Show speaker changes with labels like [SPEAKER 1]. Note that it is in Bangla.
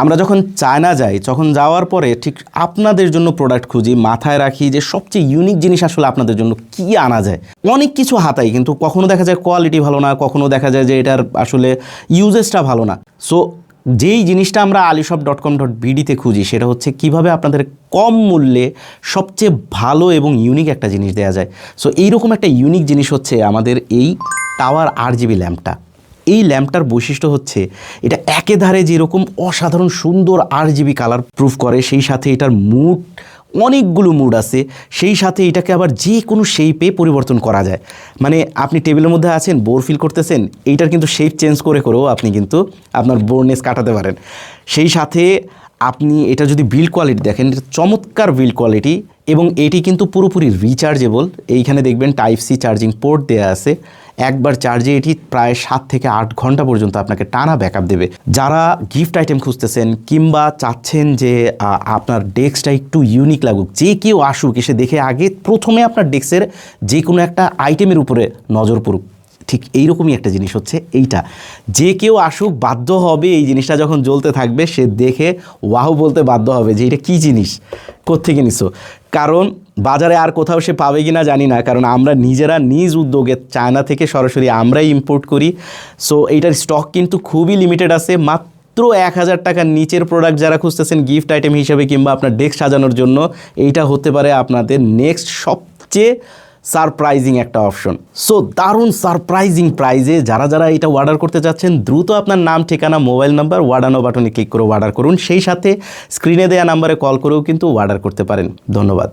[SPEAKER 1] আমরা যখন চায়না যাই, তখন যাওয়ার পরে ঠিক আপনাদের জন্য প্রোডাক্ট খুঁজি, মাথায় রাখি যে সবচেয়ে ইউনিক জিনিস আসলে আপনাদের জন্য কি আনা যায়। অনেক কিছু হাতাই, কিন্তু কখনো দেখা যায় কোয়ালিটি ভালো না, কখনো দেখা যায় যে এটার আসলে ইউজেসটা ভালো না। সো যেই জিনিসটা আমরা alishop.com.bd-তে খুঁজি সেটা হচ্ছে কিভাবে আপনাদের কম মূল্যে সবচেয়ে ভালো এবং ইউনিক একটা জিনিস দেওয়া যায়। সো এইরকম একটা ইউনিক জিনিস হচ্ছে আমাদের এই টাওয়ার RGB ল্যাম্পটা। এই ল্যাম্পটার বৈশিষ্ট্য হচ্ছে এটা একেধারে যেরকম অসাধারণ সুন্দর RGB কালার প্রুফ করে, সেই সাথে এটার মুড, অনেকগুলো মুড আছে, সেই সাথে এটাকে আবার যে কোনো শেপে পরিবর্তন করা যায়। মানে আপনি টেবিলের মধ্যে আছেন, বোর ফিল করতেছেন, এইটার কিন্তু শেপ চেঞ্জ করে করেও আপনি কিন্তু আপনার বোরনেস কাটাতে পারেন। সেই সাথে আপনি এটা যদি বিল্ড কোয়ালিটি দেখেন, এটা চমৎকার বিল্ড কোয়ালিটি, এবং এটি কিন্তু পুরোপুরি রিচার্জেবল। এইখানে দেখবেন টাইপ সি চার্জিং পোর্ট দেওয়া আছে। একবার চার্জে এটি প্রায় 7 থেকে 8 ঘন্টা পর্যন্ত আপনাকে টানা ব্যাকআপ দেবে। যারা গিফট আইটেম খুঁজতেছেন কিংবা চাচ্ছেন যে আপনার ডেস্কটা একটু ইউনিক লাগুক, যে কেউ আসুক এসে দেখে আগে প্রথমে আপনার ডেস্কের যে কোনো একটা আইটেমের উপরে নজর পড়ুক, ঠিক এইরকমই একটা জিনিস হচ্ছে এইটা। যে কেউ আসুক বাধ্য হবে এই জিনিসটা যখন জ্বলতে থাকবে সে দেখে ওয়াও বলতে বাধ্য হবে যে এটা কী জিনিস, কোত্থেকে নিছো। কারণ বাজারে আর কোথাও সে পাবে কি না জানি না, কারণ আমরা নিজেরা নিজ উদ্যোগে চায়না থেকে সরাসরি আমরাই ইম্পোর্ট করি। সো এইটার স্টক কিন্তু খুবই লিমিটেড আছে। মাত্র 1000 টাকার নিচের প্রোডাক্ট যারা খুঁজতেছেন গিফট আইটেম হিসেবে কিংবা আপনার ডেস্ক সাজানোর জন্য, এইটা হতে পারে আপনাদের নেক্সট সবচেয়ে সারপ্রাইজিং একটা অপশন। সো দারুণ সারপ্রাইজিং প্রাইজে যারা যারা এটা অর্ডার করতে যাচ্ছেন, দ্রুত আপনার নাম, ঠিকানা, মোবাইল নাম্বার, অর্ডার নাও বাটনে ক্লিক করে অর্ডার করুন। সেই সাথে স্ক্রিনে দেওয়া নাম্বারে কল করেও কিন্তু অর্ডার করতে পারেন। ধন্যবাদ।